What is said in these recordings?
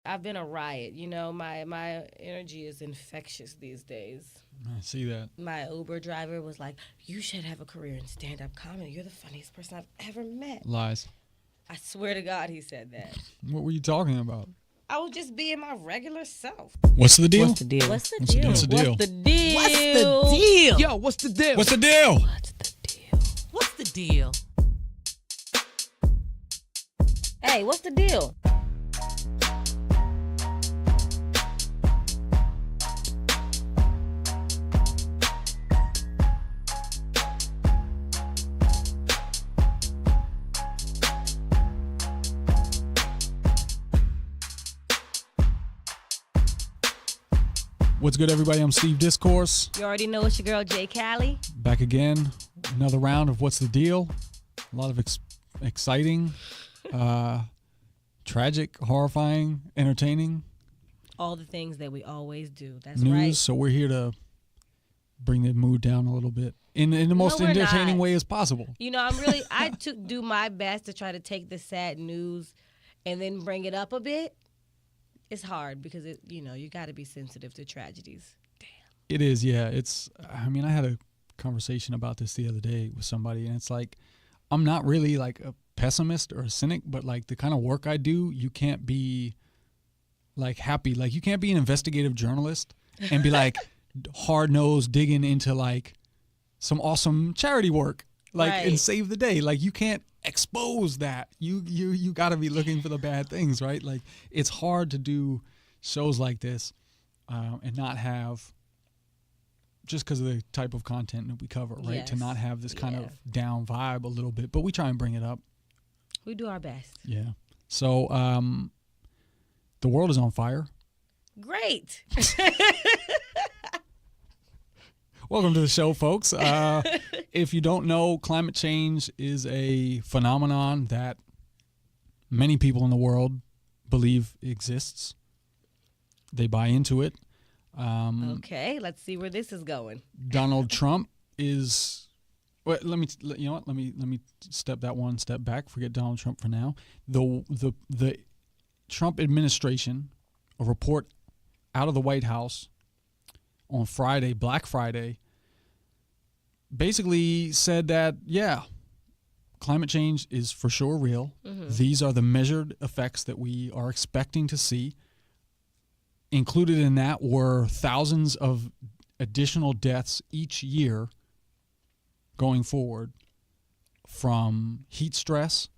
I've been a riot. My energy is infectious these days. I see that. My Uber driver was like, "You should have a career in stand-up comedy. You're the funniest person I've ever met." Lies. I swear to God, he said that. What were you talking about? I was just being my regular self. What's the deal? What's the deal? What's the deal? What's the deal? What's the deal? Yo, what's the deal? What's the deal? What's the deal? What's the deal? Hey, what's the deal? What's good, everybody? I'm Steve Discourse. You already know it's your girl, Jay Callie. Back again. Another round of What's the Deal? A lot of exciting, tragic, horrifying, entertaining All the things that we always do. That's news. right. So we're here to bring the mood down a little bit in the most we're entertaining not. way as possible. I do my best to try to take the sad news and then bring it up a bit. It's hard because you got to be sensitive to tragedies. It is, yeah. I had a conversation about this the other day with somebody, and it's like, I'm not really like a pessimist or a cynic, but like the kind of work I do, you can't be like happy. Like you can't be an investigative journalist and be like hard-nosed digging into like some awesome charity work, like Right. and save the day. Like you can't expose that. You got to be looking for the bad things, right? Like it's hard to do shows like this and not have, just because of the type of content that we cover, right? To Yes. not have this kind Yeah. of down vibe a little bit, but we try and bring it up. We do our best. Yeah. So the world is on fire. Great. Welcome to the show, folks. If you don't know, climate change is a phenomenon that many people in the world believe exists. They buy into it. Okay, let's see where this is going. Donald Trump is. Well, let me step that one step back. Forget Donald Trump for now. The Trump administration, a report out of the White House on Friday, Black Friday, basically said that, yeah, climate change is for sure real. Mm-hmm. These are the measured effects that we are expecting to see. Included in that were thousands of additional deaths each year going forward from heat stress,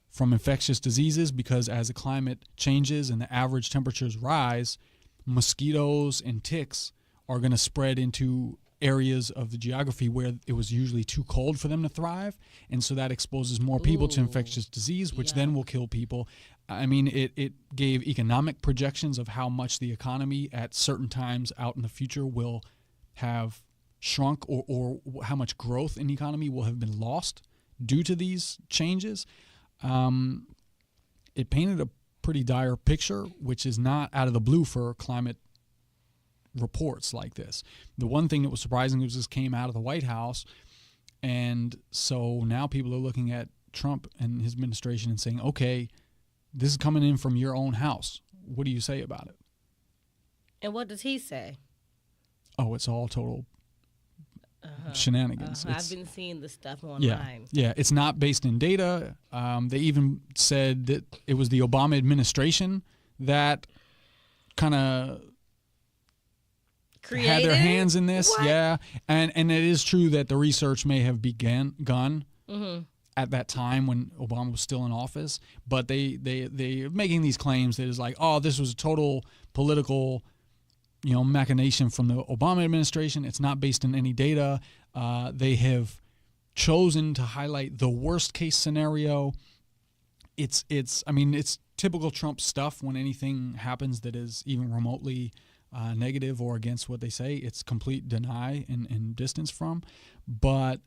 from infectious diseases, because as the climate changes and the average temperatures rise, mosquitoes and ticks are going to spread into areas of the geography where it was usually too cold for them to thrive. And so that exposes more people to infectious disease, which then will kill people. I mean, it gave economic projections of how much the economy at certain times out in the future will have shrunk, or how much growth in the economy will have been lost due to these changes. It painted a pretty dire picture, which is not out of the blue for climate reports like this. The one thing that was surprising was this came out of the White House, and so now people are looking at Trump and his administration and saying, okay, this is coming in from your own house. What do you say about it? And what does he say? Oh, it's all total shenanigans. I've been seeing the stuff online. Yeah, it's not based in data. They even said that it was the Obama administration that kind of had their hands in this. What? Yeah, and it is true that the research may have begun at that time when Obama was still in office, but they're making these claims that is like, oh, this was a total political machination from the Obama administration. It's not based in any data. They have chosen to highlight the worst case scenario. It's typical Trump stuff. When anything happens that is even remotely negative or against what they say, it's complete deny and distance from. But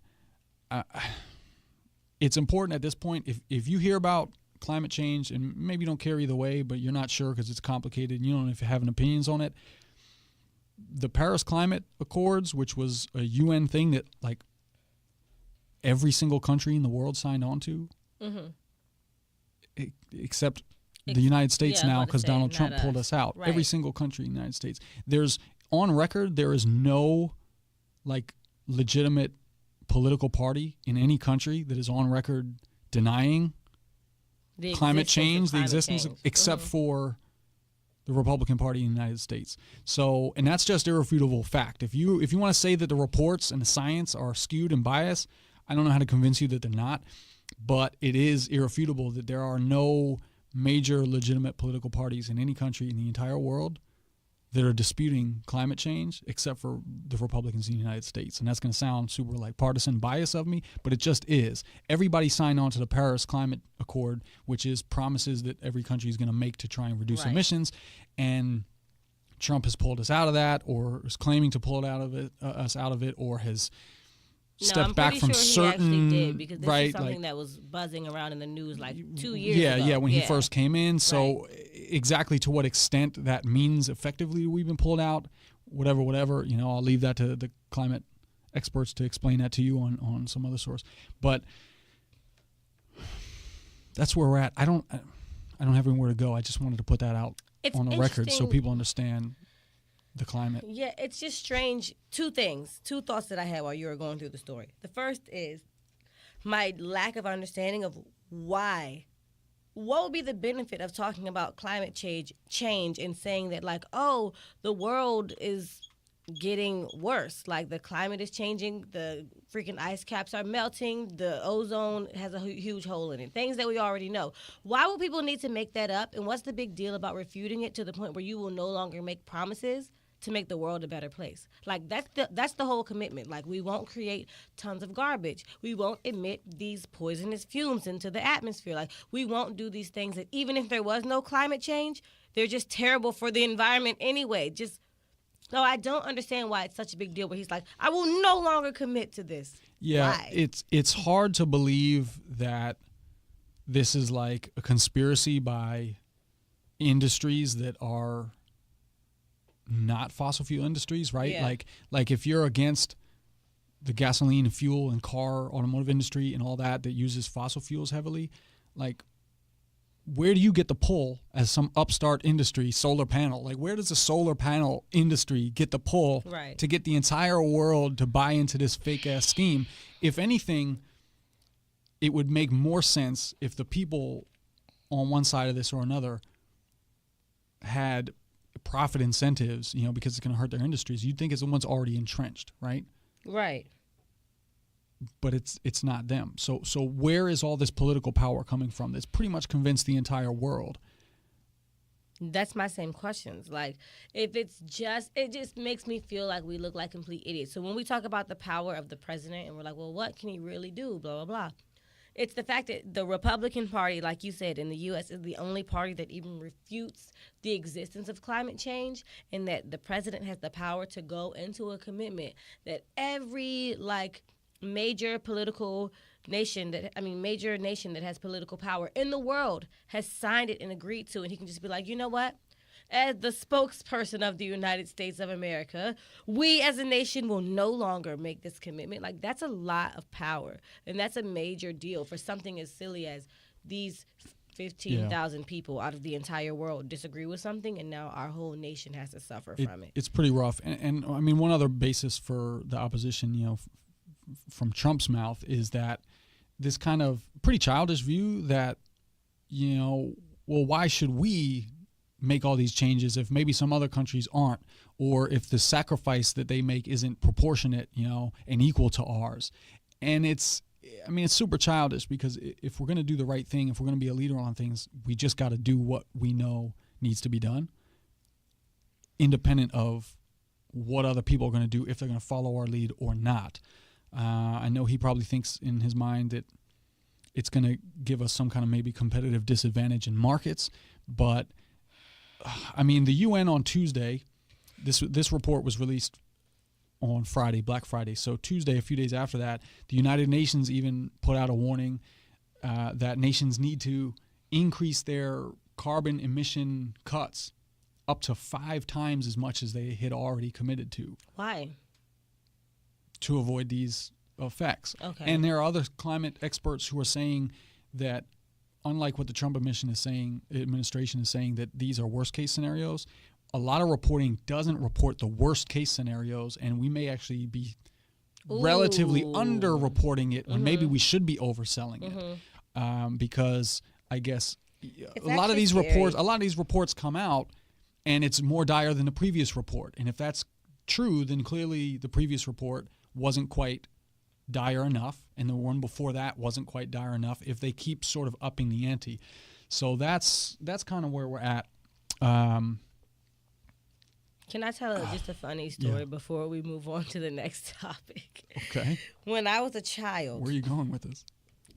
it's important at this point, if you hear about climate change, and maybe you don't care either way, but you're not sure because it's complicated and you don't know if you have opinions on it, the Paris Climate Accords, which was a UN thing that like every single country in the world signed on to, except the United States yeah, I was now about to because say, Donald not Trump pulled us. us out. Right. Every single country in the United States. There's on record there is no like legitimate political party in any country that is on record denying The climate existence of change, the climate existence, change. except for the Republican Party in the United States. So, and that's just irrefutable fact. If you want to say that the reports and the science are skewed and biased, I don't know how to convince you that they're not, but it is irrefutable that there are no major legitimate political parties in any country in the entire world that are disputing climate change except for the Republicans in the United States. And that's going to sound super like partisan bias of me, but it just is. Everybody signed on to the Paris Climate Accord, which is promises that every country is going to make to try and reduce emissions. And Trump has pulled us out of that, or is claiming to pull it out of it, us out of it, or has stepped back from certain. He actually did, because this right, is something like, that was buzzing around in the news like 2 years yeah, ago. yeah, when he first came in. So exactly to what extent that means effectively we've been pulled out, whatever. You know, I'll leave that to the climate experts to explain that to you on some other source. But that's where we're at. I don't have anywhere to go. I just wanted to put that out on the record so people understand the climate. Yeah, it's just strange. Two thoughts that I had while you were going through the story. The first is my lack of understanding of why. What would be the benefit of talking about climate change and saying that, like, oh, the world is getting worse. Like, the climate is changing, the freaking ice caps are melting, the ozone has a huge hole in it. Things that we already know. Why would people need to make that up? And what's the big deal about refuting it to the point where you will no longer make promises to make the world a better place? Like, that's the whole commitment. Like, we won't create tons of garbage. We won't emit these poisonous fumes into the atmosphere. Like, we won't do these things that even if there was no climate change, they're just terrible for the environment anyway. So I don't understand why it's such a big deal where he's like, I will no longer commit to this. Yeah, why? it's hard to believe that this is like a conspiracy by industries that are not fossil fuel industries, right? Yeah. Like if you're against the gasoline and fuel and car automotive industry and all that uses fossil fuels heavily, like where do you get the pull as some upstart industry, solar panel? Like, where does the solar panel industry get the pull to get the entire world to buy into this fake-ass scheme? If anything, it would make more sense if the people on one side of this or another had profit incentives, you know, because it's going to hurt their industries. You'd think it's the ones already entrenched, right? Right. But it's not them. So where is all this political power coming from that's pretty much convinced the entire world? That's my same questions. Like, if it just makes me feel like we look like complete idiots. So when we talk about the power of the president and we're like, well, what can he really do? Blah, blah, blah. It's the fact that the Republican Party, like you said, in the U.S. is the only party that even refutes the existence of climate change, and that the president has the power to go into a commitment that every, like, major nation that has political power in the world has signed it and agreed to, and he can just be like, you know what? As the spokesperson of the United States of America, we as a nation will no longer make this commitment. Like, that's a lot of power, and that's a major deal for something as silly as these 15,000 people out of the entire world disagree with something, and now our whole nation has to suffer from it. It's pretty rough. And I mean, one other basis for the opposition, you know, from Trump's mouth is that this kind of pretty childish view that, you know, well, why should we make all these changes if maybe some other countries aren't, or if the sacrifice that they make isn't proportionate, you know, and equal to ours. And it's super childish, because if we're going to do the right thing, if we're going to be a leader on things, we just got to do what we know needs to be done, independent of what other people are going to do, if they're going to follow our lead or not. I know he probably thinks in his mind that it's going to give us some kind of maybe competitive disadvantage in markets, but I mean, the UN on Tuesday, this report was released on Friday, Black Friday. So Tuesday, a few days after that, the United Nations even put out a warning that nations need to increase their carbon emission cuts up to 5 times as much as they had already committed to. Why? To avoid these effects. Okay. And there are other climate experts who are saying that unlike what the Trump administration is saying that these are worst case scenarios, a lot of reporting doesn't report the worst case scenarios, and we may actually be relatively underreporting it when maybe we should be overselling it, because I guess a lot of these reports come out, and it's more dire than the previous report. And if that's true, then clearly the previous report wasn't quite dire enough, and the one before that wasn't quite dire enough. If they keep sort of upping the ante, so that's kind of where we're at. Can I tell just a funny story before we move on to the next topic? Okay. When I was a child. Where are you going with this?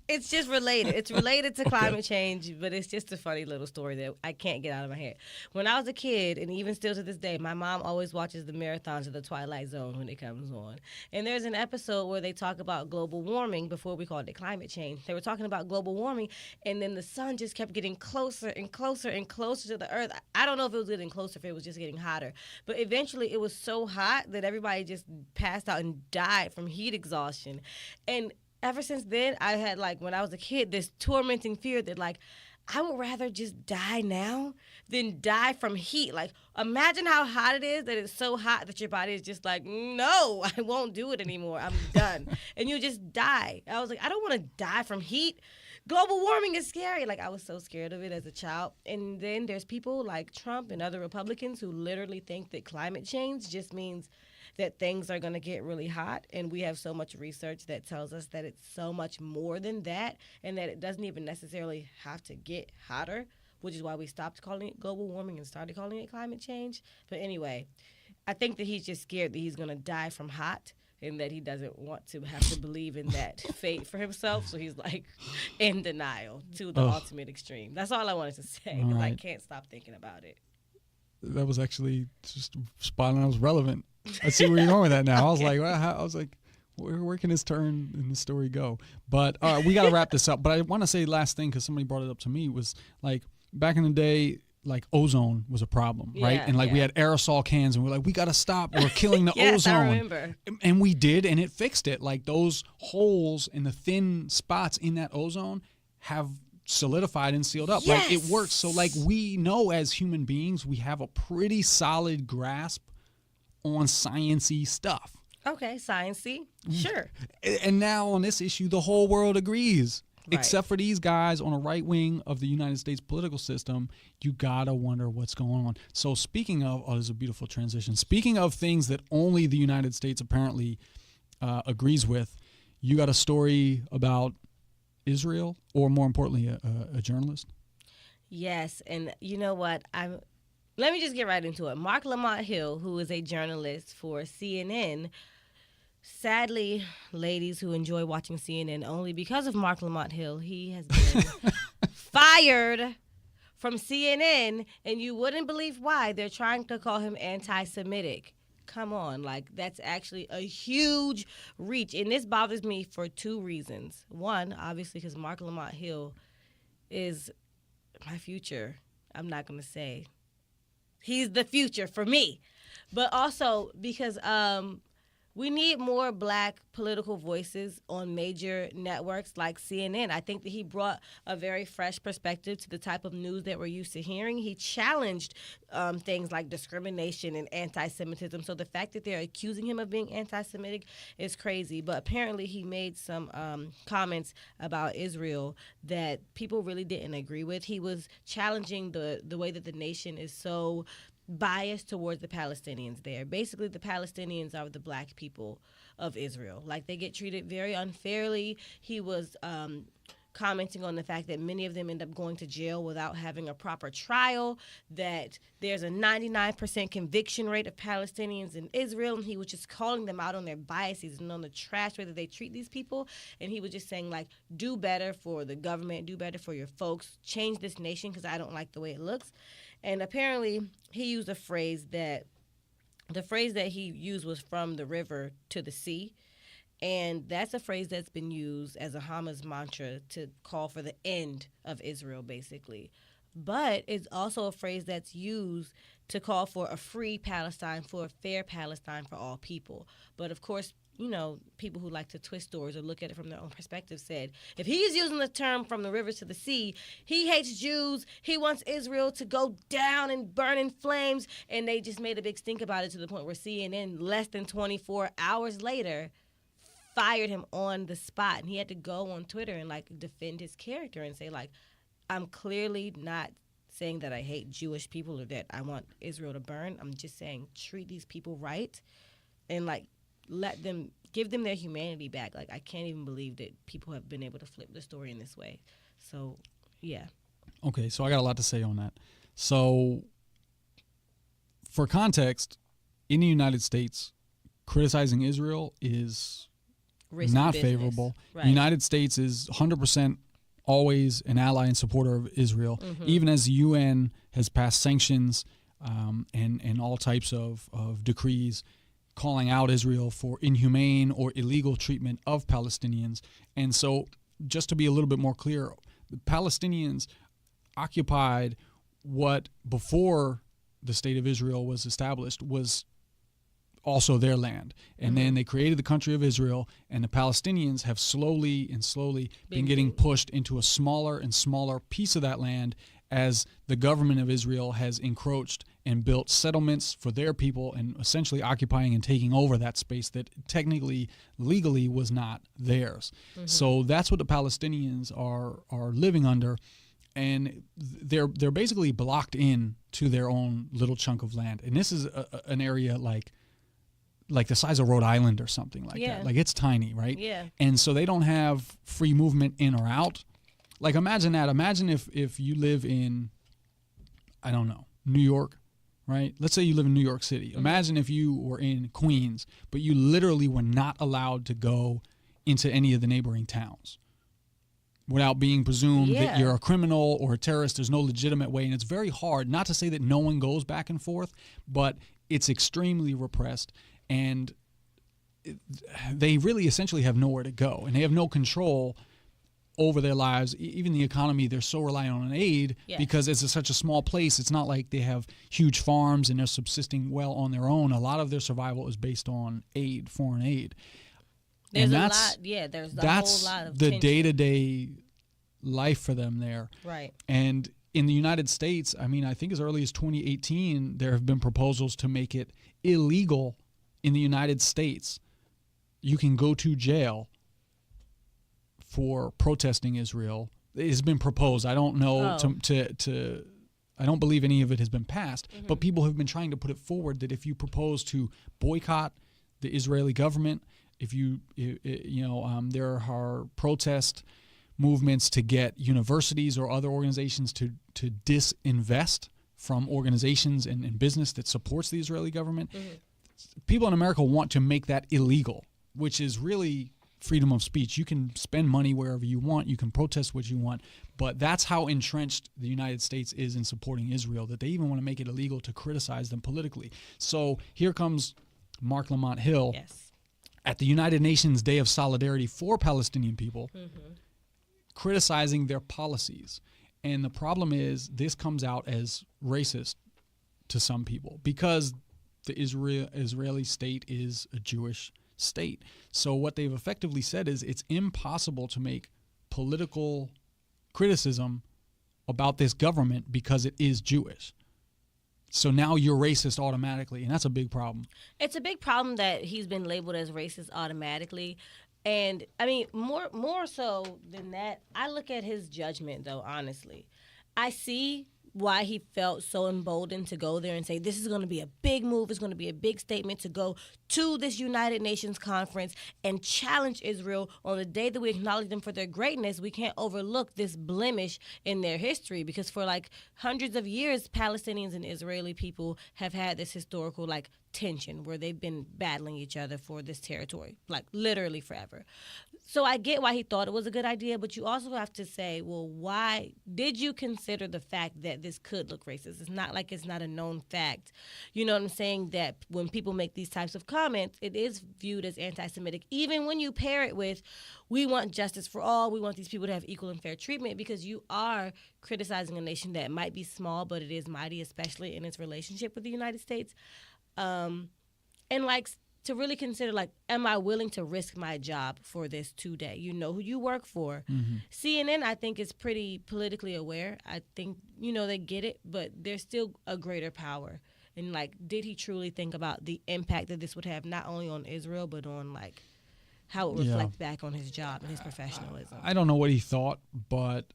It's just related. It's related to climate change, but it's just a funny little story that I can't get out of my head. When I was a kid, and even still to this day, my mom always watches the marathons of The Twilight Zone when it comes on. And there's an episode where they talk about global warming before we called it climate change. They were talking about global warming, and then the sun just kept getting closer and closer and closer to the earth. I don't know if it was getting closer, if it was just getting hotter. But eventually it was so hot that everybody just passed out and died from heat exhaustion. And ever since then, I had, when I was a kid, this tormenting fear that, I would rather just die now than die from heat. Imagine how hot it is, that it's so hot that your body is just like, no, I won't do it anymore. I'm done. And you just die. I was like, I don't want to die from heat. Global warming is scary. I was so scared of it as a child. And then there's people like Trump and other Republicans who literally think that climate change just means that things are going to get really hot, and we have so much research that tells us that it's so much more than that, and that it doesn't even necessarily have to get hotter, which is why we stopped calling it global warming and started calling it climate change. But anyway, I think that he's just scared that he's going to die from hot, and that he doesn't want to have to believe in that fate for himself, so he's in denial to the ultimate extreme. That's all I wanted to say, because I can't stop thinking about it. That was actually just spot on. That was relevant. I see where you're going with that now. Okay. I was like, where can this turn in the story go? But we got to wrap this up. But I want to say last thing, because somebody brought it up to me, was back in the day, ozone was a problem, right? And we had aerosol cans, and we're like, we got to stop. We're killing the yes, ozone. I remember. And we did, and it fixed it. Those holes in the thin spots in that ozone have solidified and sealed up. Yes. It works. So we know as human beings, we have a pretty solid grasp on science-y stuff. Okay, science-y. Sure. And now on this issue, the whole world agrees. Right. Except for these guys on the right wing of the United States political system, you gotta wonder what's going on. So speaking of, there's a beautiful transition. Speaking of things that only the United States apparently agrees with, you got a story about Israel, or more importantly, a journalist? Yes, and you know what? Let me just get right into it. Marc Lamont Hill, who is a journalist for CNN, sadly, ladies who enjoy watching CNN only because of Marc Lamont Hill, he has been fired from CNN, and you wouldn't believe why. They're trying to call him anti-Semitic. Come on, that's actually a huge reach, and this bothers me for two reasons. One, obviously, because Marc Lamont Hill is my future. I'm not going to say he's the future for me, but also because we need more black political voices on major networks like CNN. I think that he brought a very fresh perspective to the type of news that we're used to hearing. He challenged things like discrimination and anti-Semitism. So the fact that they're accusing him of being anti-Semitic is crazy. But apparently he made some comments about Israel that people really didn't agree with. He was challenging the way that the nation is so biased towards the Palestinians there. Basically, the Palestinians are the black people of Israel. They get treated very unfairly. He was commenting on the fact that many of them end up going to jail without having a proper trial, that there's a 99% conviction rate of Palestinians in Israel, and he was just calling them out on their biases and on the trash way that they treat these people. And he was just saying, do better for the government, do better for your folks, change this nation because I don't like the way it looks. And apparently he used the phrase that he used was from the river to the sea. And that's a phrase that's been used as a Hamas mantra to call for the end of Israel, basically. But it's also a phrase that's used to call for a free Palestine, for a fair Palestine for all people. But of course, people who like to twist stories or look at it from their own perspective said, if he's using the term from the rivers to the sea, he hates Jews, he wants Israel to go down and burn in flames, and they just made a big stink about it to the point where CNN, less than 24 hours later, fired him on the spot. And he had to go on Twitter and, like, defend his character and say, like, I'm clearly not saying that I hate Jewish people or that I want Israel to burn. I'm just saying treat these people right and, like, give them their humanity back. Like, I can't even believe that people have been able to flip the story in this way. So, yeah. Okay, so I got a lot to say on that. So, for context, in the United States, criticizing Israel is Risky not business. favorable. Right. The United States is 100% always an ally and supporter of Israel, even as the UN has passed sanctions and all types of decrees calling out Israel for inhumane or illegal treatment of Palestinians. And so, just to be a little bit more clear, the Palestinians occupied what, before the state of Israel was established, was also their land. And then they created the country of Israel, and the Palestinians have slowly been getting pushed into a smaller and smaller piece of that land as the government of Israel has encroached and built settlements for their people and essentially occupying and taking over that space that technically, legally was not theirs. So that's what the Palestinians are living under, and they're basically blocked in to their own little chunk of land. And this is an area like the size of Rhode Island or something like that. Like, it's tiny, right? Yeah. And so they don't have free movement in or out. Like, imagine that. Imagine if you live in, I don't know, New York, right? Let's say you live in New York City. Imagine if you were in Queens, but you literally were not allowed to go into any of the neighboring towns without being presumed that you're a criminal or a terrorist. There's no legitimate way. And it's very hard, not to say that no one goes back and forth, but it's extremely repressed. And they really essentially have nowhere to go, and they have no control over their lives. Even the economy, they're so reliant on aid because it's such a small place. It's not like they have huge farms and they're subsisting well on their own. A lot of their survival is based on aid, foreign aid. There's and a that's, lot. Yeah, there's that's a whole lot of the tension. day-to-day life for them there. Right. And in the United States, I mean, I think as early as 2018, there have been proposals to make it illegal in the United States. You can go to jail for protesting Israel. It has been proposed. I don't know I don't believe any of it has been passed, but people have been trying to put it forward that if you propose to boycott the Israeli government, if there are protest movements to get universities or other organizations to disinvest from organizations and business that supports the Israeli government. People in America want to make that illegal, which is really freedom of speech. You can spend money wherever you want. You can protest what you want. But that's how entrenched the United States is in supporting Israel, that they even want to make it illegal to criticize them politically. So here comes Marc Lamont Hill at the United Nations Day of Solidarity for Palestinian people, criticizing their policies. And the problem is this comes out as racist to some people because the Israeli state is a Jewish state. So what they've effectively said is it's impossible to make political criticism about this government because it is Jewish. So now you're racist automatically, and that's a big problem. It's a big problem that he's been labeled as racist automatically. And, I mean, more so than that, I look at his judgment, though, honestly. I see why he felt so emboldened to go there and say, this is going to be a big move. It's going to be a big statement to go to this United Nations conference and challenge Israel on the day that we acknowledge them for their greatness. We can't overlook this blemish in their history because for like hundreds of years, Palestinians and Israeli people have had this historical like tension where they've been battling each other for this territory, like literally forever. So I get why he thought it was a good idea, but you also have to say, well, why did you consider the fact that this could look racist? It's not like it's not a known fact. You know what I'm saying? That when people make these types of comments, it is viewed as anti-Semitic, even when you pair it with, we want justice for all, we want these people to have equal and fair treatment, because you are criticizing a nation that might be small, but it is mighty, especially in its relationship with the United States. And like to really consider, like, am I willing to risk my job for this today? You know who you work for. CNN, I think, is pretty politically aware. I think, they get it, but there's still a greater power. And, like, did he truly think about the impact that this would have not only on Israel, but on, like, how it reflects back on his job and his professionalism? I don't know what he thought, but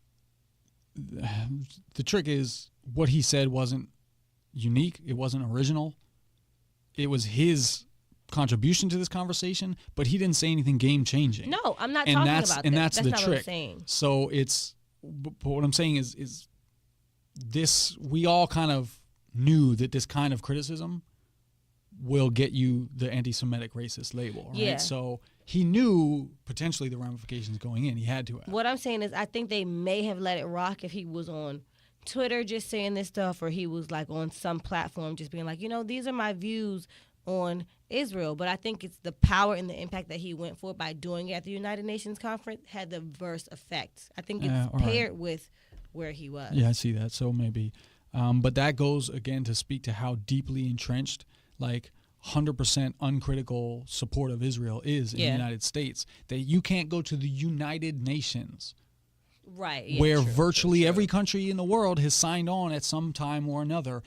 the trick is what he said wasn't unique. It wasn't original. It was his contribution to this conversation, but he didn't say anything game-changing. No, I'm not talking about that. And that's the not trick. What I'm saying. So but what I'm saying is this, we all kind of knew that this kind of criticism will get you the anti-Semitic racist label, right? Yeah. So he knew potentially the ramifications going in. He had to have. What I'm saying is I think they may have let it rock if he was on Twitter just saying this stuff, or he was like on some platform just being like, these are my views on Israel. But I think it's the power and the impact that he went for by doing it at the United Nations conference had the verse effect. I think it's paired with where he was. Yeah, I see that. So maybe. But that goes, again, to speak to how deeply entrenched, like 100% uncritical support of Israel is in the United States, that you can't go to the United Nations, right? Yeah, where true, virtually true. every country in the world has signed on at some time or another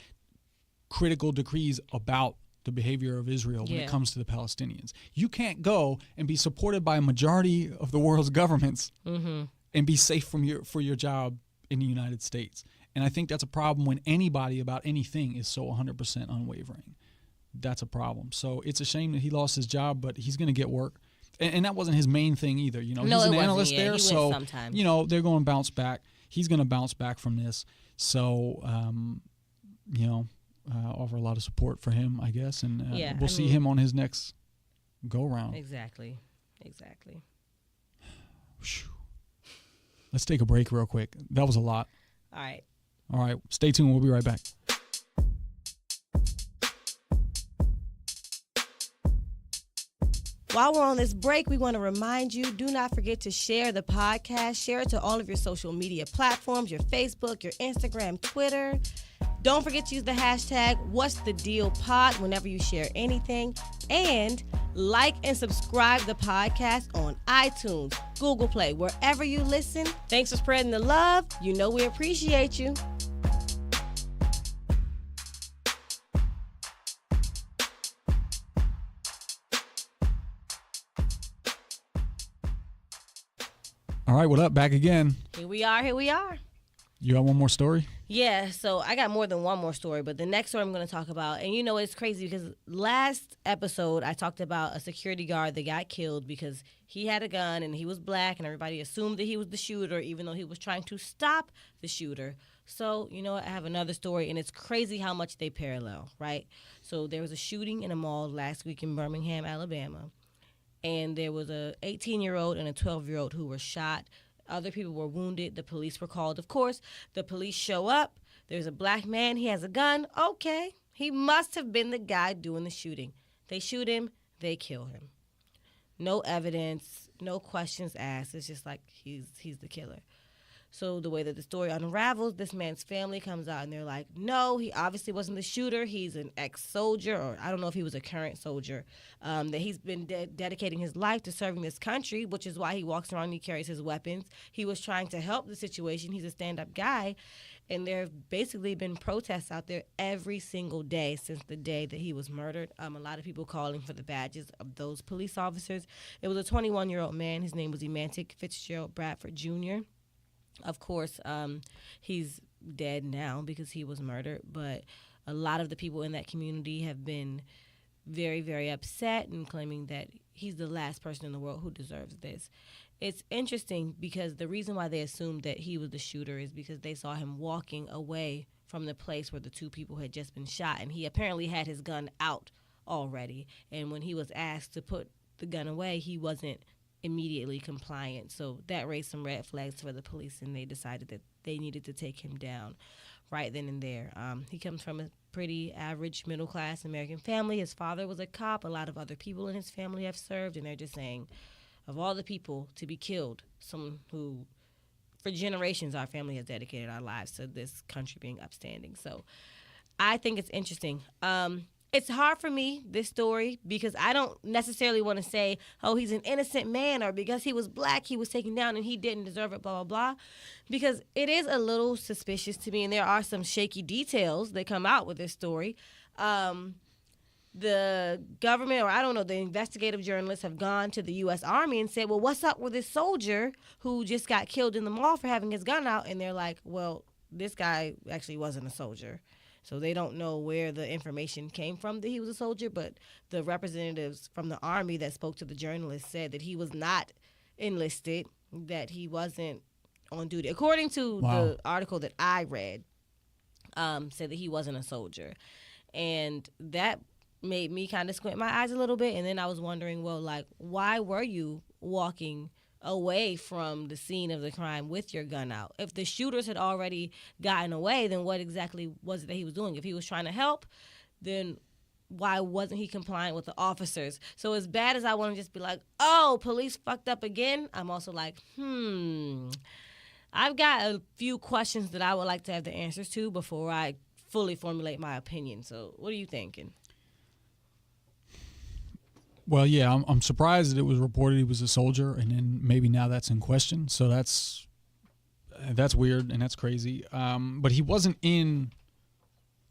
critical decrees about the behavior of Israel when it comes to the Palestinians. You can't go and be supported by a majority of the world's governments and be safe for your job in the United States. And I think that's a problem when anybody about anything is so 100% unwavering. That's a problem. So it's a shame that he lost his job, but he's going to get work. And that wasn't his main thing either. He's an analyst there, so they're going to bounce back. He's going to bounce back from this. So, offer a lot of support for him, I guess, and we'll see him on his next go-round. Exactly. Let's take a break real quick. That was a lot. All right, stay tuned. We'll be right back. While we're on this break, we want to remind you, do not forget to share the podcast. Share it to all of your social media platforms, your Facebook, your Instagram, Twitter. Don't forget to use the hashtag What's the Deal Pod whenever you share anything. And like and subscribe the podcast on iTunes, Google Play, wherever you listen. Thanks for spreading the love. We appreciate you. All right, what up? Back again. Here we are. You got one more story? Yeah, so I got more than one more story, but the next story I'm going to talk about, and it's crazy because last episode I talked about a security guard that got killed because he had a gun and he was black and everybody assumed that he was the shooter even though he was trying to stop the shooter. So, I have another story, and it's crazy how much they parallel, right? So there was a shooting in a mall last week in Birmingham, Alabama, and there was a 18-year-old and a 12-year-old who were shot. Other people were wounded. The police were called. Of course, the police show up. There's a black man. He has a gun. Okay. He must have been the guy doing the shooting. They shoot him. They kill him. No evidence. No questions asked. It's just like he's the killer. So the way that the story unravels, this man's family comes out and they're like, no, he obviously wasn't the shooter. He's an ex-soldier, or I don't know if he was a current soldier, that he's been dedicating his life to serving this country, which is why he walks around and he carries his weapons. He was trying to help the situation. He's a stand-up guy. And there have basically been protests out there every single day since the day that he was murdered. A lot of people calling for the badges of those police officers. It was a 21-year-old man. His name was Emantic Fitzgerald Bradford Jr. Of course, he's dead now because he was murdered, but a lot of the people in that community have been very, very upset and claiming that he's the last person in the world who deserves this. It's interesting because the reason why they assumed that he was the shooter is because they saw him walking away from the place where the two people had just been shot, and he apparently had his gun out already. And when he was asked to put the gun away, he wasn't immediately compliant. So that raised some red flags for the police, and they decided that they needed to take him down right then and there. He comes from a pretty average middle-class American family. His father was a cop. A lot of other people in his family have served, and they're just saying, of all the people to be killed, someone who, for generations, our family has dedicated our lives to this country being upstanding. So I think it's interesting. it's hard for me, this story, because I don't necessarily want to say, oh, he's an innocent man, or because he was black, he was taken down and he didn't deserve it, blah, blah, blah. Because it is a little suspicious to me, and there are some shaky details that come out with this story. The government, or I don't know, the investigative journalists have gone to the U.S. Army and said, well, what's up with this soldier who just got killed in the mall for having his gun out? And they're like, well, this guy actually wasn't a soldier. So they don't know where the information came from that he was a soldier, but the representatives from the Army that spoke to the journalists said that he was not enlisted, that he wasn't on duty. According to the article that I read, said that he wasn't a soldier. And that made me kind of squint my eyes a little bit. And then I was wondering, well, like, why were you walking away from the scene of the crime with your gun out? If the shooters had already gotten away, then what exactly was it that he was doing? If he was trying to help, then why wasn't he complying with the officers? So as bad as I want to just be like, oh, police fucked up again, I'm also like, I've got a few questions that I would like to have the answers to before I fully formulate my opinion. So what are you thinking? Well, yeah, I'm surprised that it was reported he was a soldier, and then maybe now that's in question. So that's weird and that's crazy. But he wasn't in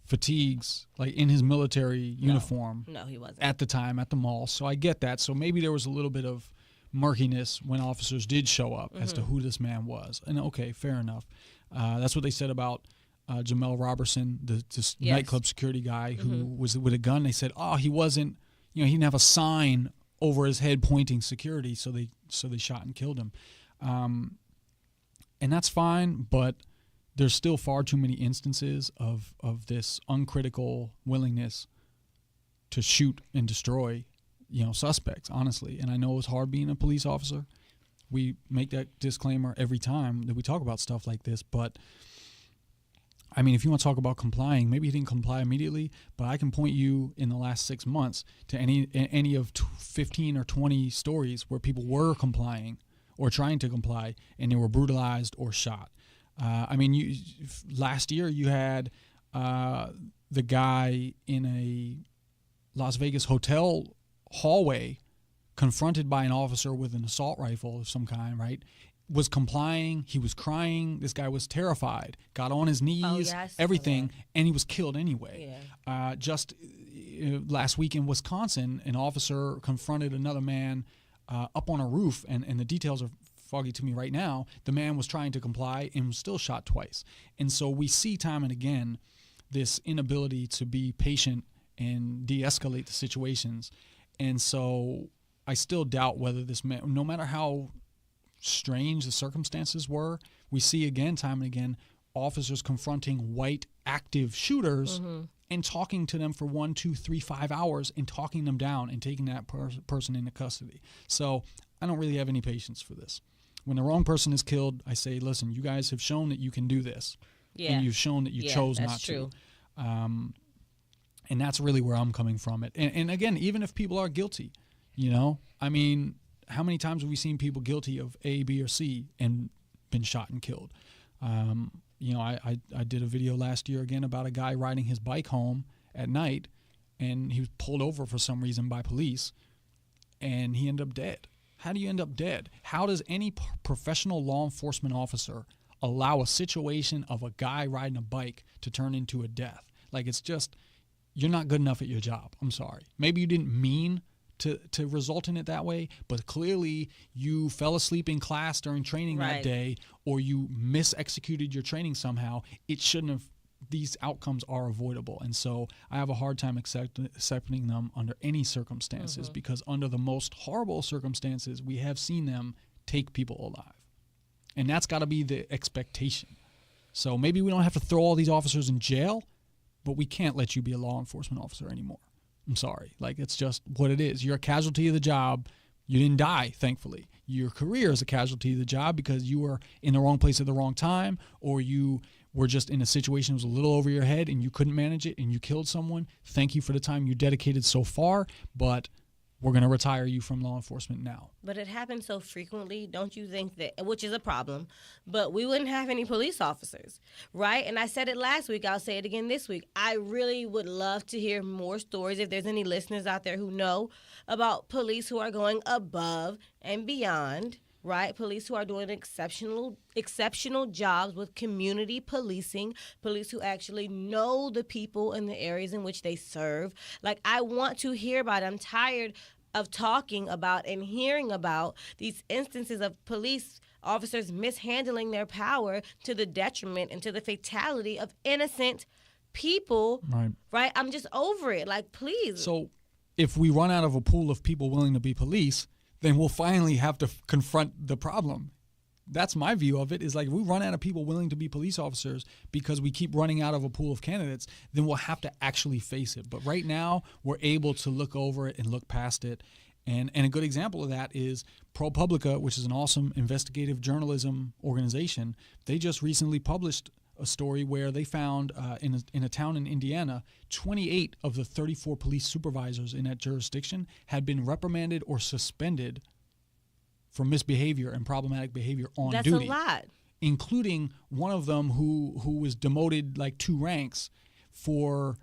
fatigues, like in his military uniform. No, he wasn't. At the time, at the mall. So I get that. So maybe there was a little bit of murkiness when officers did show up as to who this man was. And okay, fair enough. That's what they said about Jamel Robertson, this nightclub security guy who was with a gun. They said, oh, he wasn't. He didn't have a sign over his head pointing security, so they shot and killed him. And that's fine, but there's still far too many instances of this uncritical willingness to shoot and destroy, suspects, honestly. And I know it's hard being a police officer. We make that disclaimer every time that we talk about stuff like this, but I mean, if you want to talk about complying, maybe he didn't comply immediately, but I can point you in the last 6 months to any of 15 or 20 stories where people were complying or trying to comply and they were brutalized or shot. Last year you had the guy in a Las Vegas hotel hallway confronted by an officer with an assault rifle of some kind, right? Was complying, he was crying, this guy was terrified, got on his knees, everything, and he was killed anyway. Yeah. Just last week in Wisconsin, an officer confronted another man up on a roof, and the details are foggy to me right now. The man was trying to comply and was still shot twice. And so we see time and again this inability to be patient and de-escalate the situations. And so I still doubt whether this man, no matter how strange the circumstances were, we see again, time and again, officers confronting white active shooters and talking to them for 1, 2, 3, 5 hours and talking them down and taking that person into custody. So I don't really have any patience for this. When the wrong person is killed, I say, listen, you guys have shown that you can do this. Yeah. And you've shown that you chose not to. And that's really where I'm coming from it. And again, even if people are guilty, how many times have we seen people guilty of A, B, or C and been shot and killed? I did a video last year again about a guy riding his bike home at night, and he was pulled over for some reason by police, and he ended up dead. How do you end up dead? How does any professional law enforcement officer allow a situation of a guy riding a bike to turn into a death? Like, it's just, you're not good enough at your job. I'm sorry. Maybe you didn't mean to result in it that way, but clearly you fell asleep in class during training that day, or you mis-executed your training somehow. It shouldn't have. These outcomes are avoidable, and so I have a hard time accepting them under any circumstances, because under the most horrible circumstances, we have seen them take people alive, and that's got to be the expectation. So maybe we don't have to throw all these officers in jail, but we can't let you be a law enforcement officer anymore. I'm sorry. Like, it's just what it is. You're a casualty of the job. You didn't die, thankfully. Your career is a casualty of the job because you were in the wrong place at the wrong time, or you were just in a situation that was a little over your head and you couldn't manage it and you killed someone. Thank you for the time you dedicated so far, but we're going to retire you from law enforcement now. But it happens so frequently, don't you think that, which is a problem, but we wouldn't have any police officers, right? And I said it last week, I'll say it again this week. I really would love to hear more stories, if there's any listeners out there who know about police who are going above and beyond, right? Police who are doing exceptional jobs with community policing, police who actually know the people in the areas in which they serve. Like, I want to hear about it. I'm tired of talking about and hearing about these instances of police officers mishandling their power to the detriment and to the fatality of innocent people, right? I'm just over it. Like, please. So if we run out of a pool of people willing to be police, then we'll finally have to confront the problem. That's my view of it, is like, if we run out of people willing to be police officers because we keep running out of a pool of candidates, then we'll have to actually face it. But right now, we're able to look over it and look past it. And a good example of that is ProPublica, which is an awesome investigative journalism organization. They just recently published a story where they found in a town in Indiana, 28 of the 34 police supervisors in that jurisdiction had been reprimanded or suspended for misbehavior and problematic behavior on duty. That's a lot. Including one of them who was demoted like 2 ranks for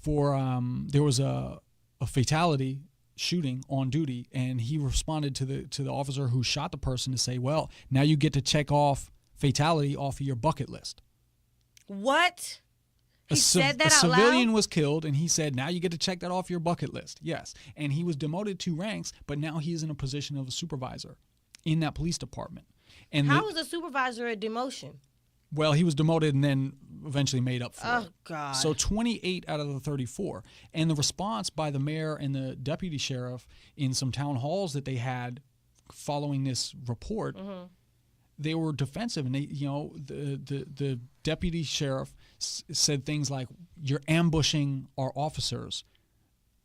there was a fatality shooting on duty, and he responded to the officer who shot the person to say, well, now you get to check off fatality off of your bucket list. What? He said that out loud? A civilian was killed, and he said, now you get to check that off your bucket list. Yes. And he was demoted 2 ranks, but now he's in a position of a supervisor in that police department. And how is a supervisor a demotion? Well, he was demoted and then eventually made up for it. Oh, God. So 28 out of the 34. And the response by the mayor and the deputy sheriff in some town halls that they had following this report, they were defensive. And they, the deputy sheriff said things like, you're ambushing our officers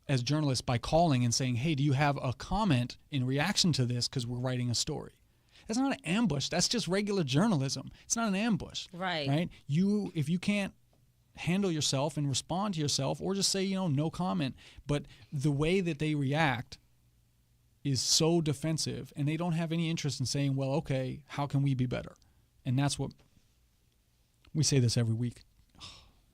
as journalists by calling and saying, hey, do you have a comment in reaction to this because we're writing a story? That's not an ambush. That's just regular journalism. It's not an ambush. Right? If you can't handle yourself and respond to yourself, or just say, no comment, but the way that they react is so defensive, and they don't have any interest in saying, well, okay, how can we be better? And that's what we say this every week.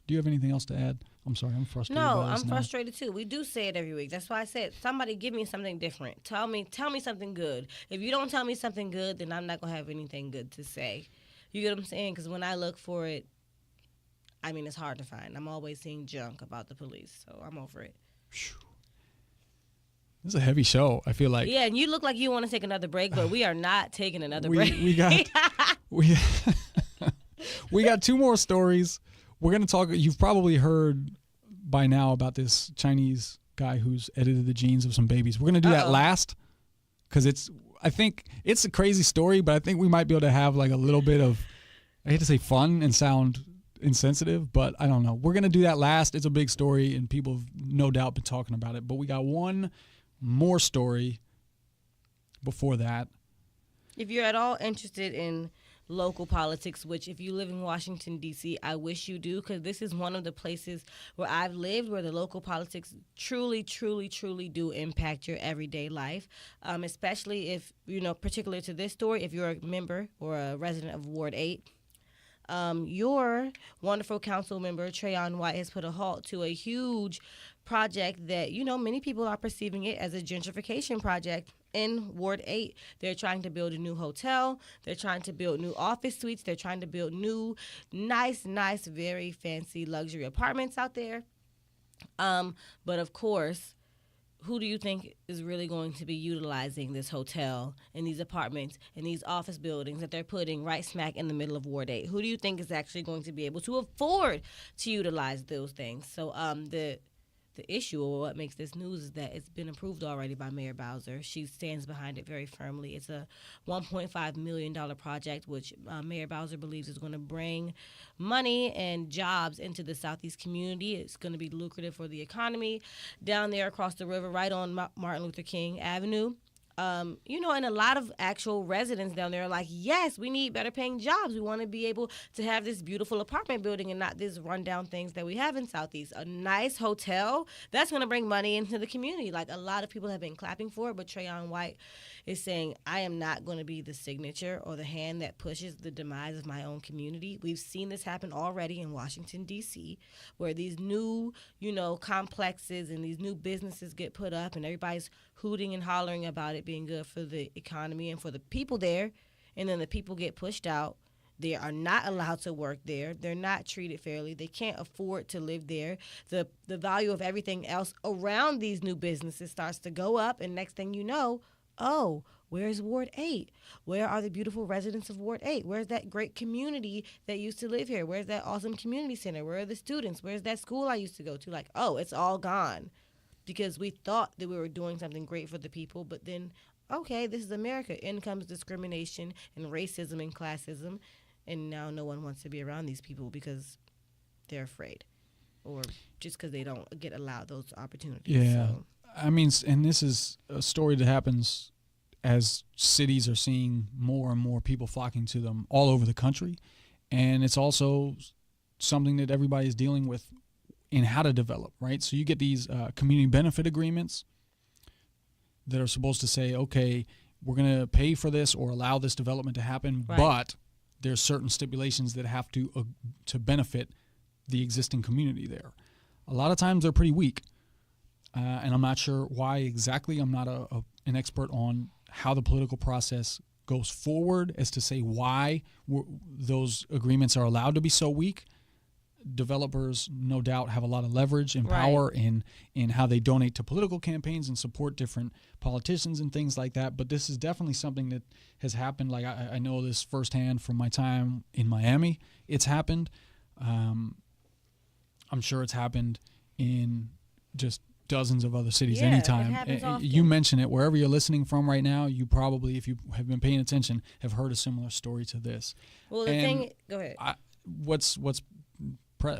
Do you have anything else to add? I'm sorry, I'm frustrated. No, I'm frustrated too. We do say it every week. That's why I said, somebody give me something different. Tell me something good. If you don't tell me something good, then I'm not going to have anything good to say. You get what I'm saying? Because when I look for it, I mean, it's hard to find. I'm always seeing junk about the police, so I'm over it. This is a heavy show, I feel like. Yeah, and you look like you want to take another break, but we are not taking another break. We got 2 more stories. We're going to talk. You've probably heard by now about this Chinese guy who's edited the genes of some babies. We're going to do that last, because I think it's a crazy story, but I think we might be able to have like a little bit of, I hate to say fun and sound insensitive, but I don't know. We're going to do that last. It's a big story, and people have no doubt been talking about it. But we got one more story before that. If you're at all interested in local politics, which if you live in Washington, D.C., I wish you do, because this is one of the places where I've lived where the local politics truly, truly, truly do impact your everyday life, especially if, particular to this story, if you're a member or a resident of Ward 8. Your wonderful council member, Trayon White, has put a halt to a huge project that, many people are perceiving it as a gentrification project in Ward 8. They're trying to build a new hotel. They're trying to build new office suites. They're trying to build new, nice, very fancy luxury apartments out there. But of course, who do you think is really going to be utilizing this hotel and these apartments and these office buildings that they're putting right smack in the middle of Ward 8? Who do you think is actually going to be able to afford to utilize those things? So the issue, or what makes this news, is that it's been approved already by Mayor Bowser. She stands behind it very firmly. It's a $1.5 million project, which Mayor Bowser believes is going to bring money and jobs into the Southeast community. It's going to be lucrative for the economy down there across the river, right on Martin Luther King Avenue. And a lot of actual residents down there are like, yes, we need better paying jobs. We want to be able to have this beautiful apartment building and not this rundown things that we have in Southeast. A nice hotel, that's going to bring money into the community. Like, a lot of people have been clapping for it, but Trayon White is saying, I am not going to be the signature or the hand that pushes the demise of my own community. We've seen this happen already in Washington, D.C., where these new, complexes and these new businesses get put up and everybody's hooting and hollering about it being good for the economy and for the people there, and then the people get pushed out. They are not allowed to work there. They're not treated fairly. They can't afford to live there. The value of everything else around these new businesses starts to go up, and next thing you know, oh, where's Ward 8? Where are the beautiful residents of Ward 8? Where's that great community that used to live here? Where's that awesome community center? Where are the students? Where's that school I used to go to? Like, oh, it's all gone. Because we thought that we were doing something great for the people, but then, okay, this is America. In comes discrimination and racism and classism, and now no one wants to be around these people because they're afraid, or just because they don't get allowed those opportunities. Yeah. So. I mean, and this is a story that happens as cities are seeing more and more people flocking to them all over the country, and it's also something that everybody is dealing with in how to develop, right? So you get these community benefit agreements that are supposed to say, okay, we're going to pay for this or allow this development to happen, right. But there's certain stipulations that have to benefit the existing community there. A lot of times they're pretty weak, and I'm not sure why exactly. I'm not an expert on how the political process goes forward as to say why those agreements are allowed to be so weak. Developers, no doubt, have a lot of leverage and power in how they donate to political campaigns and support different politicians and things like that. But this is definitely something that has happened. Like, I know this firsthand from my time in Miami. It's happened. I'm sure it's happened in just dozens of other cities anytime. It happens often. You mention it wherever you're listening from right now. You probably, if you have been paying attention, have heard a similar story to this. Well, go ahead. What's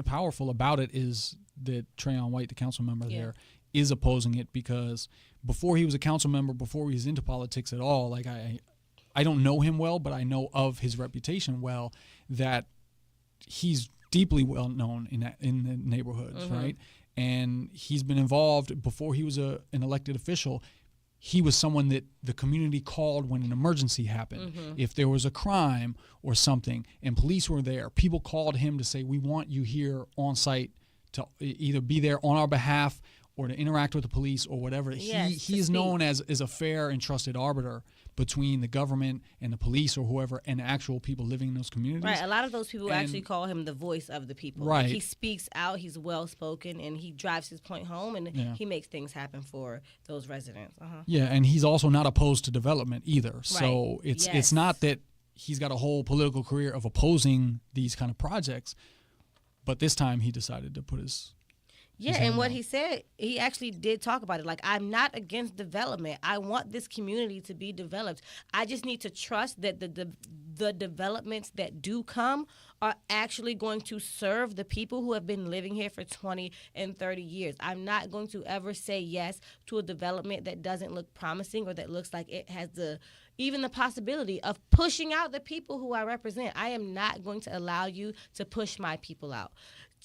powerful about it is that Trayon White, the council member there, is opposing it, because before he was a council member, before he was into politics at all, like I don't know him well, but I know of his reputation well, that he's deeply well known in the neighborhoods, right? And he's been involved before he was an elected official. He was someone that the community called when an emergency happened. If there was a crime or something and police were there, people called him to say, we want you here on site to either be there on our behalf or to interact with the police or whatever. Yes, he is known as a fair and trusted arbiter between the government and the police or whoever and the actual people living in those communities. Right. A lot of those people actually call him the voice of the people. Right. He speaks out. He's well-spoken, and he drives his point home, and he makes things happen for those residents. Yeah, and he's also not opposed to development either. So it's not that he's got a whole political career of opposing these kind of projects, but this time he decided to put his... Yeah, and what he said, he actually did talk about it. Like, I'm not against development. I want this community to be developed. I just need to trust that the developments that do come are actually going to serve the people who have been living here for 20 and 30 years. I'm not going to ever say yes to a development that doesn't look promising or that looks like it has even the possibility of pushing out the people who I represent. I am not going to allow you to push my people out.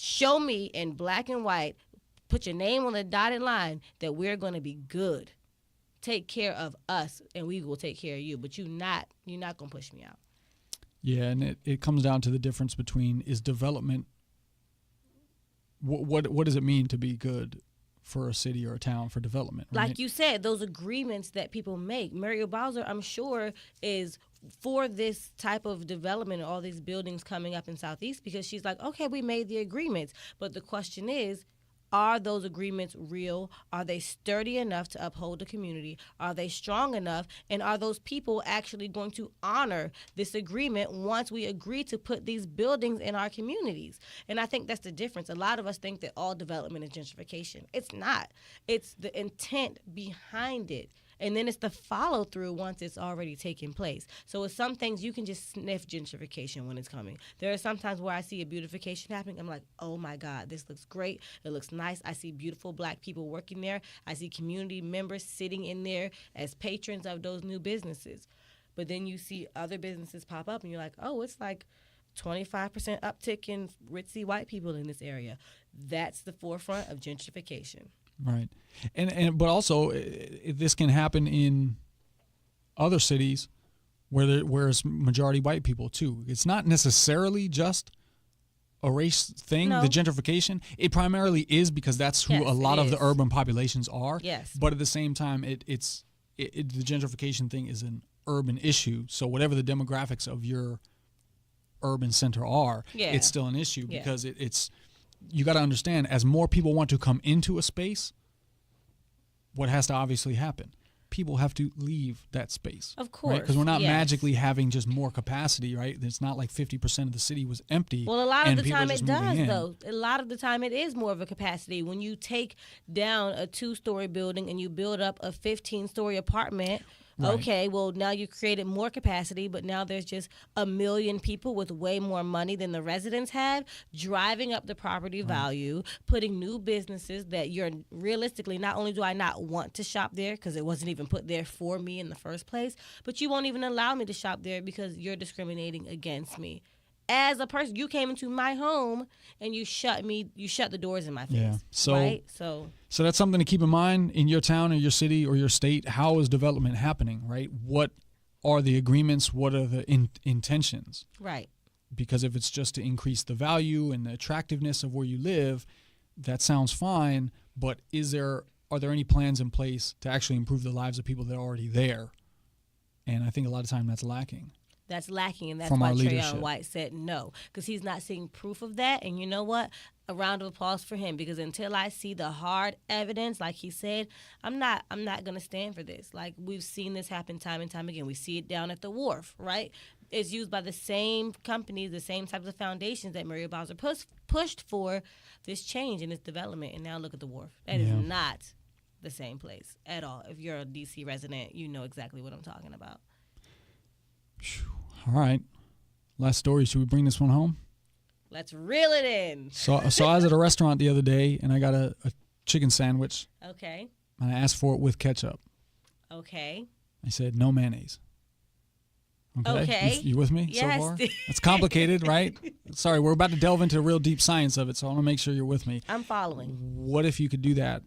Show me in black and white, put your name on the dotted line, that we're going to be good. Take care of us, and we will take care of you. But you're not going to push me out. Yeah, and it comes down to the difference between is development. What does it mean to be good for a city or a town for development? Right? Like you said, those agreements that people make. Muriel Bowser, I'm sure, is for this type of development and all these buildings coming up in Southeast, because she's like, okay, we made the agreements. But the question is, are those agreements real? Are they sturdy enough to uphold the community? Are they strong enough? And are those people actually going to honor this agreement once we agree to put these buildings in our communities? And I think that's the difference. A lot of us think that all development is gentrification. It's not. It's the intent behind it. And then it's the follow through once it's already taken place. So with some things you can just sniff gentrification when it's coming. There are some times where I see a beautification happening. I'm like, oh my God, this looks great. It looks nice. I see beautiful black people working there. I see community members sitting in there as patrons of those new businesses. But then you see other businesses pop up and you're like, oh, it's like 25% uptick in ritzy white people in this area. That's the forefront of gentrification. Right. But also this can happen in other cities where it's majority white people too. It's not necessarily just a race thing, No. the gentrification. It primarily is because that's who Yes, a lot it of the is. urban populations are. Yes. But at the same time, the gentrification thing is an urban issue. So whatever the demographics of your urban center are, Yeah. it's still an issue Yeah. because it's you got to understand, as more people want to come into a space, what has to obviously happen? People have to leave that space. Of course. Because we're not yes. magically having just more capacity, right? It's not like 50% of the city was empty. Well, a lot and of the people are time it just moving does, in. though. A lot of the time it is more of a capacity. When you take down a 2-story building and you build up a 15-story apartment, Right. okay, well, now you created more capacity, but now there's just a million people with way more money than the residents have, driving up the property value, putting new businesses that you're realistically, not only do I not want to shop there because it wasn't even put there for me in the first place, but you won't even allow me to shop there because you're discriminating against me. As a person, you came into my home and you shut the doors in my face. Yeah. So- right? So So that's something to keep in mind in your town or your city or your state. How is development happening, right? What are the agreements? What are the intentions? right. Because if it's just to increase the value and the attractiveness of where you live, that sounds fine. But are there any plans in place to actually improve the lives of people that are already there? And I think a lot of time that's lacking. That's lacking, and that's From why our Trayon leadership. White said no, because he's not seeing proof of that. And you know what? A round of applause for him, because until I see the hard evidence, like he said, I'm not going to stand for this. Like, we've seen this happen time and time again. We see it down at the wharf, right? It's used by the same companies, the same types of foundations that Muriel Bowser pushed for this change in this development. And now look at the wharf. That is Yeah. not the same place at all. If you're a D.C. resident, you know exactly what I'm talking about. All right. Last story. Should we bring this one home? Let's reel it in. So I was at a restaurant the other day, and I got a chicken sandwich, Okay. and I asked for it with ketchup. Okay. I said, no mayonnaise. Okay. You with me Yes. so far? It's complicated, right? Sorry, we're about to delve into the real deep science of it, so I want to make sure you're with me. I'm following. What if you could do that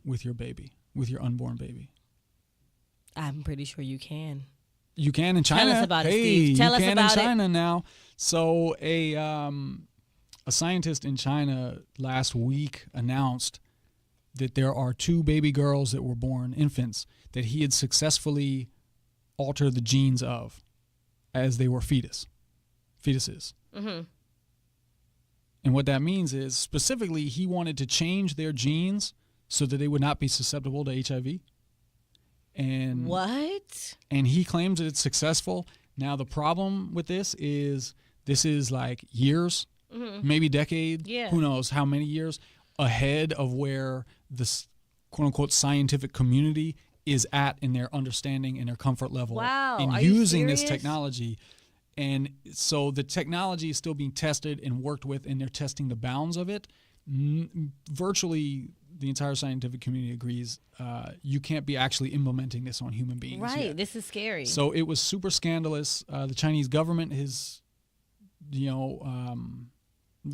with your baby, with your unborn baby? I'm pretty sure you can. You can in China. us about it, hey, Steve. Tell you us can about in it. China now. So a scientist in China last week announced that there are 2 baby girls that were born, infants, that he had successfully altered the genes of as they were fetuses. Mm-hmm. And what that means is, specifically, he wanted to change their genes so that they would not be susceptible to HIV. And What? and he claims that it's successful. Now, the problem with this is like years, maybe decades, Yeah. who knows how many years ahead of where this quote-unquote scientific community is at in their understanding and their comfort level Wow, in are you using this serious? technology. And so the technology is still being tested and worked with, and they're testing the bounds of it. Virtually the entire scientific community agrees you can't be actually implementing this on human beings Right. yet. This is scary. So it was super scandalous. The Chinese government has,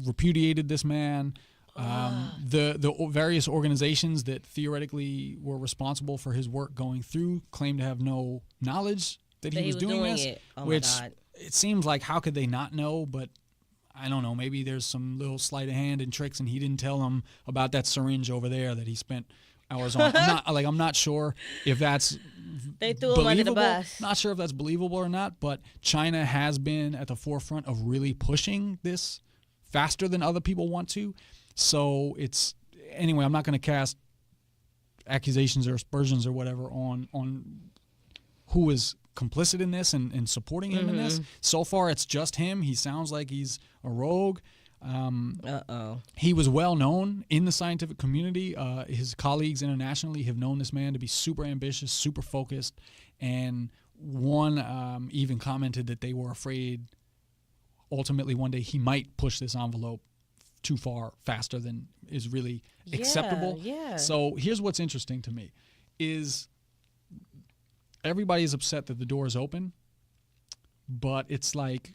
repudiated this man. The various organizations that theoretically were responsible for his work going through claim to have no knowledge that he was doing this. it. Oh which my God. it seems like, how could they not know? But I don't know. Maybe there's some little sleight of hand and tricks, and he didn't tell them about that syringe over there that he spent hours on. I'm not sure if that's They threw him under the believable. bus. Not sure if that's believable or not, but China has been at the forefront of really pushing this faster than other people want to. So anyway, I'm not going to cast accusations or aspersions or whatever on who is complicit in this and supporting him in this. So far, it's just him. He sounds like he's a rogue. He was well known in the scientific community. His colleagues internationally have known this man to be super ambitious, super focused, and one even commented that they were afraid ultimately one day he might push this envelope too far faster than is really acceptable. Yeah. So here's what's interesting to me is everybody's upset that the door is open, but it's like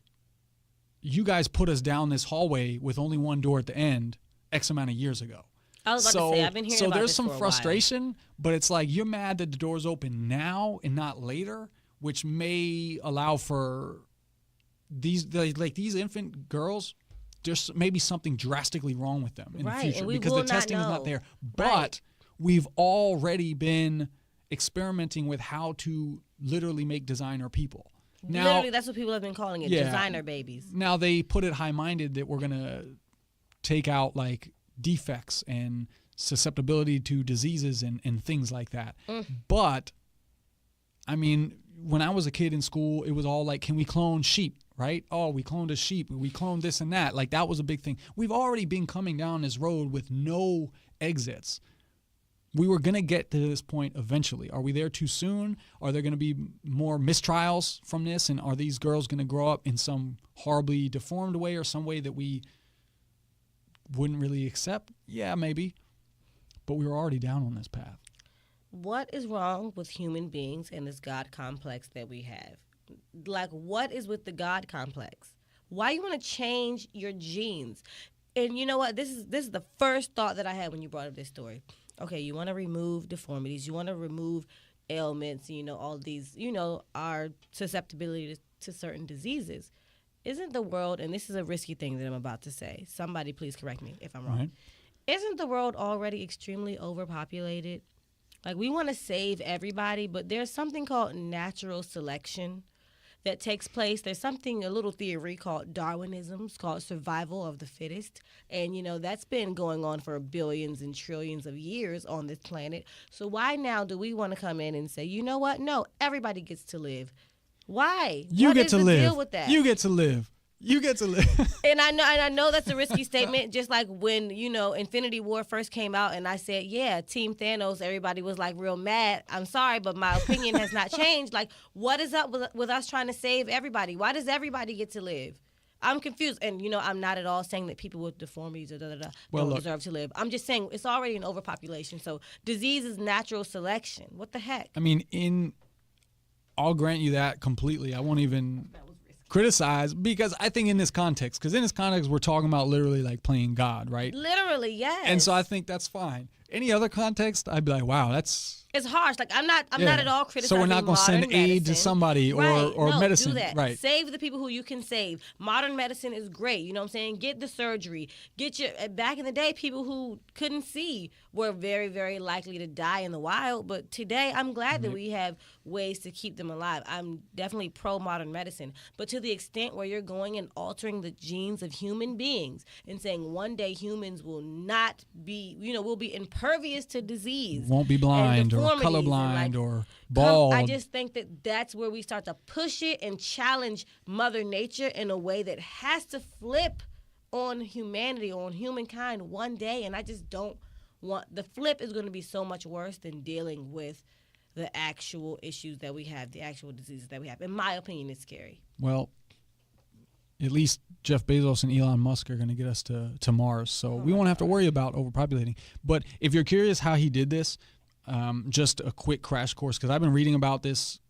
you guys put us down this hallway with only one door at the end X amount of years ago. I was about to say, I've been hearing so about there's this some for a frustration, but it's like you're mad that the door's open now and not later, which may allow for these infant girls. There's maybe something drastically wrong with them in the future and we because will the testing is not not know. there. But Right. we've already been experimenting with how to literally make designer people. Now, Literally, that's what people have been calling it, Yeah. designer babies. now they put it high-minded that we're gonna take out like defects and susceptibility to diseases and things like that. But I mean, when I was a kid in school, it was all like, can we clone sheep, right? Oh, we cloned a sheep. We cloned this and that. Like that was a big thing. We've already been coming down this road with no exits. We were going to get to this point eventually. Are we there too soon? Are there going to be more mistrials from this? And are these girls going to grow up in some horribly deformed way or some way that we wouldn't really accept? Yeah, maybe. But we were already down on this path. What is wrong with human beings and this God complex that we have? Like, what is with the God complex? Why you want to change your genes? And you know what? This is the first thought that I had when you brought up this story. Okay, you want to remove deformities. You want to remove ailments, all these, our susceptibility to certain diseases. Isn't the world, and this is a risky thing that I'm about to say, somebody please correct me if I'm wrong. Right. Isn't the world already extremely overpopulated? Like, we want to save everybody, but there's something called natural selection that takes place. There's a little theory called Darwinism. It's called survival of the fittest. And, that's been going on for billions and trillions of years on this planet. So why now do we want to come in and say, you know what? No, everybody gets to live. Why? You What get is to the live. deal with that? You get to live. You get to live. And I know that's a risky statement, just like when, Infinity War first came out and I said, yeah, Team Thanos, everybody was like real mad. I'm sorry, but my opinion has not changed. Like, what is up with us trying to save everybody? Why does everybody get to live? I'm confused. And, I'm not at all saying that people with deformities or don't deserve to live. I'm just saying it's already an overpopulation. So disease is natural selection. What the heck? I mean, I'll grant you that completely. I won't even criticize because I think in this context, we're talking about literally like playing God, right? Literally, yes. And so I think that's fine. Any other context, I'd be like, wow, that's... It's harsh. Like, I'm not at all criticizing. So we're not going to send modern aid to medicine. somebody or No, medicine. Do that. Right. Save the people who you can save. Modern medicine is great. You know what I'm saying? Get the surgery. Back in the day, people who couldn't see were very, very likely to die in the wild. But today, I'm glad that we have ways to keep them alive. I'm definitely pro-modern medicine. But to the extent where you're going and altering the genes of human beings and saying one day humans will not be, will be impervious to disease. Won't be blind or deformities and, colorblind or bald. I just think that that's where we start to push it and challenge Mother Nature in a way that has to flip on humanity, on humankind one day. And I just don't want, the flip is going to be so much worse than dealing with the actual issues that we have, the actual diseases that we have. In my opinion, it's scary. Well, at least Jeff Bezos and Elon Musk are going to get us to Mars. So we won't have to worry about overpopulating. But if you're curious how he did this, just a quick crash course, because I've been reading about this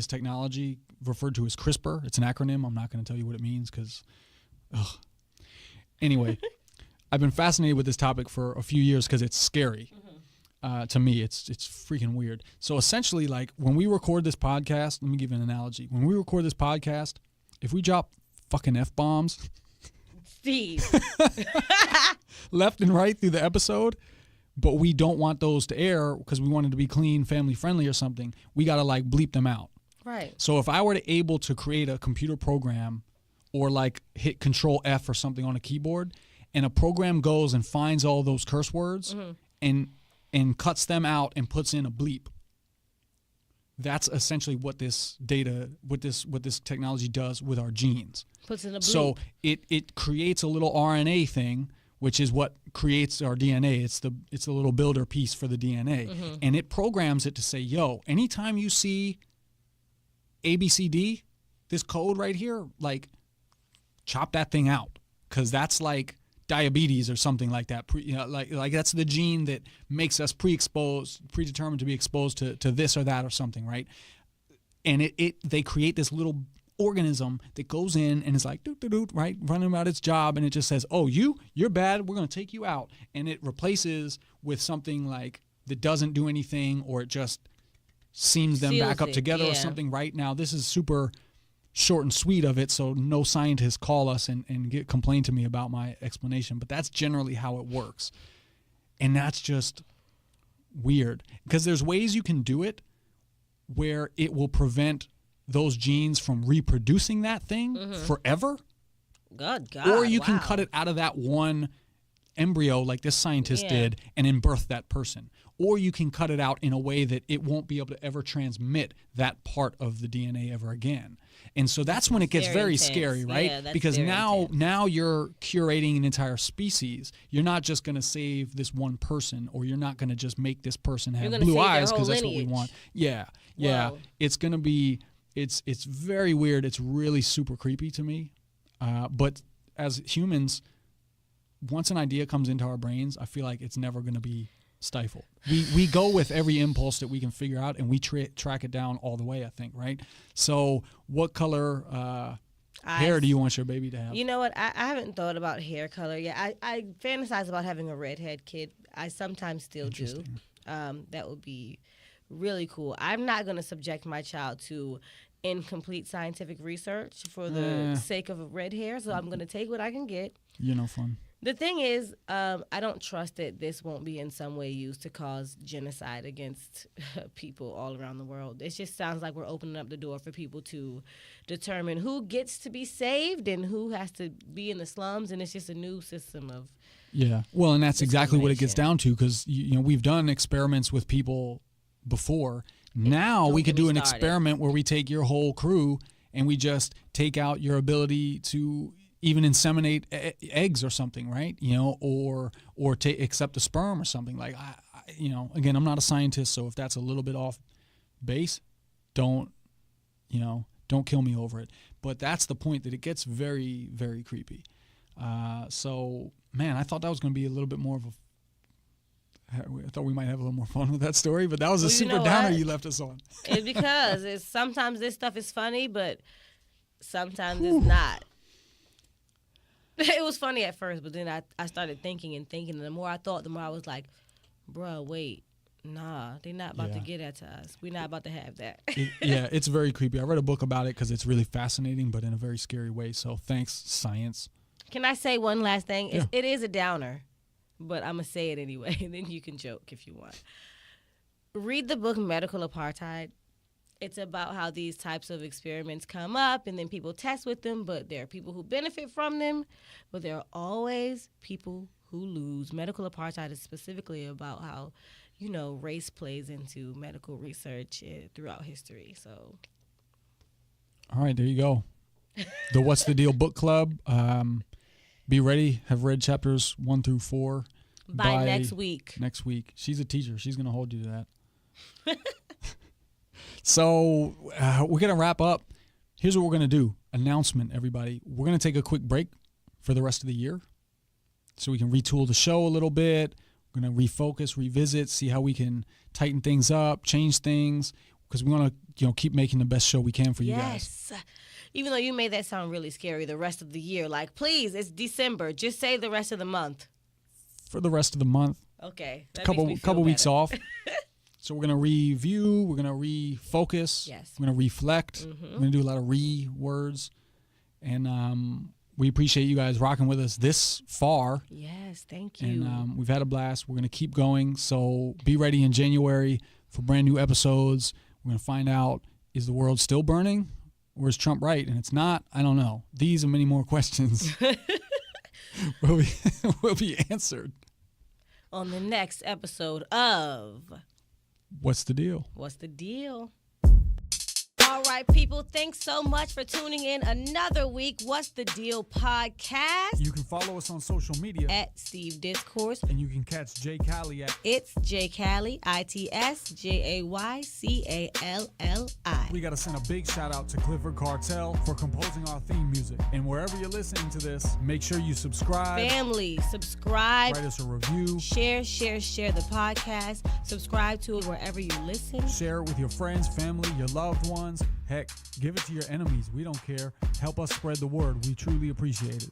technology referred to as CRISPR. It's an acronym. I'm not going to tell you what it means because, anyway, I've been fascinated with this topic for a few years because it's scary. To me, it's freaking weird. So essentially, like when we record this podcast, let me give you an analogy. When we record this podcast, if we drop fucking F-bombs Steve. left and right through the episode, but we don't want those to air because we want it to be clean, family friendly or something, we got to like bleep them out. Right. So if I were to able to create a computer program or like hit Control F or something on a keyboard and a program goes and finds all those curse words and cuts them out and puts in a bleep, that's essentially what this technology does with our genes. Puts in a bleep. So it creates a little RNA thing, which is what creates our DNA. It's the little builder piece for the DNA. And it programs it to say, yo, anytime you see ABCD, this code right here, like, chop that thing out, because that's like diabetes or something like that. Like that's the gene that makes us predetermined to be exposed to this or that or something, right? And they create this little organism that goes in and is like, doot, doot, doot, right, running about its job, and it just says, oh, you're bad, we're going to take you out. And it replaces with something like that doesn't do anything, or it just seams them Seals back up it, together or something. Right now, this is super short and sweet of it, so no scientists call us and complain to me about my explanation, but that's generally how it works. And that's just weird, because there's ways you can do it where it will prevent those genes from reproducing that thing forever. God, Or you can wow. cut it out of that one embryo like this scientist did and then birth that person. Or you can cut it out in a way that it won't be able to ever transmit that part of the DNA ever again. And so that's when it gets very intense. scary, right? Yeah, that's because very now intense. you're curating an entire species. You're not just going to save this one person, or you're not going to just make this person have gonna blue save their eyes whole because that's what we lineage. want. Yeah. Whoa. It's going to be it's very weird. It's really super creepy to me. But as humans, once an idea comes into our brains, I feel like it's never going to be stifled. We go with every impulse that we can figure out, and we track it down all the way, I think, right? So what color hair do you want your baby to have? You know what? I haven't thought about hair color yet. I fantasize about having a redhead kid. I sometimes still do. That would be really cool. I'm not going to subject my child to incomplete scientific research for the sake of red hair, so I'm going to take what I can get. You're no fun. The thing is, I don't trust that this won't be in some way used to cause genocide against people all around the world. It just sounds like we're opening up the door for people to determine who gets to be saved and who has to be in the slums, and it's just a new system of Well, and that's exactly what it gets discrimination. down to, because you know we've done experiments with people before. Now Don't we could get me do an started. experiment where we take your whole crew and we just take out your ability to even inseminate eggs or something, right? You know, or accept a sperm or something. Like, you know, again, I'm not a scientist, so if that's a little bit off base, don't kill me over it. But that's the point, that it gets very, very creepy. So, man, I thought that was going to be a little bit more of I thought we might have a little more fun with that story, but that was a Well, you super know downer what? you left us on. It's because sometimes this stuff is funny, but sometimes it's not. It was funny at first, but then I started thinking, and the more I thought, the more I was like, bruh, wait, nah, they're not about to get that to us. We're not about to have that. It's very creepy. I read a book about it because it's really fascinating, but in a very scary way. So thanks, science. Can I say one last thing? Yeah. It is a downer, but I'm going to say it anyway, and then you can joke if you want. Read the book Medical Apartheid. It's about how these types of experiments come up, and then people test with them, but there are people who benefit from them, but there are always people who lose. Medical Apartheid is specifically about how, you know, race plays into medical research throughout history. So, All right, there you go. The What's the Deal book club. Be ready. Have read chapters 1 through 4 by next week. Next week. She's a teacher. She's going to hold you to that. So we're going to wrap up. Here's what we're going to do. Announcement, everybody. We're going to take a quick break for the rest of the year so we can retool the show a little bit. We're going to refocus, revisit, see how we can tighten things up, change things, because we want to keep making the best show we can for you guys. Yes. Even though you made that sound really scary, the rest of the year. Like, please, it's December. Just say the rest of the month. For the rest of the month. Okay. A couple weeks off. So we're going to review, we're going to refocus, Yes. we're going to reflect, we're going to do a lot of words, and we appreciate you guys rocking with us this far, Yes, thank you. and we've had a blast. We're going to keep going, so be ready in January for brand new episodes. We're going to find out, is the world still burning, or is Trump right? And it's not, I don't know. These and many more questions will be answered. On the next episode of What's the Deal? What's the Deal? All right, people, thanks so much for tuning in another week. What's the Deal podcast? You can follow us on social media At Steve Discourse. and you can catch Jay Callie at It's Jay Callie, itis JayCalli. We got to send a big shout out to Clifford Cartel for composing our theme music. And wherever you're listening to this, make sure you subscribe, Family, subscribe, write us a review, share the podcast, subscribe to it wherever you listen. share it with your friends, family, your loved ones. Heck, give it to your enemies. We don't care. Help us spread the word. We truly appreciate it.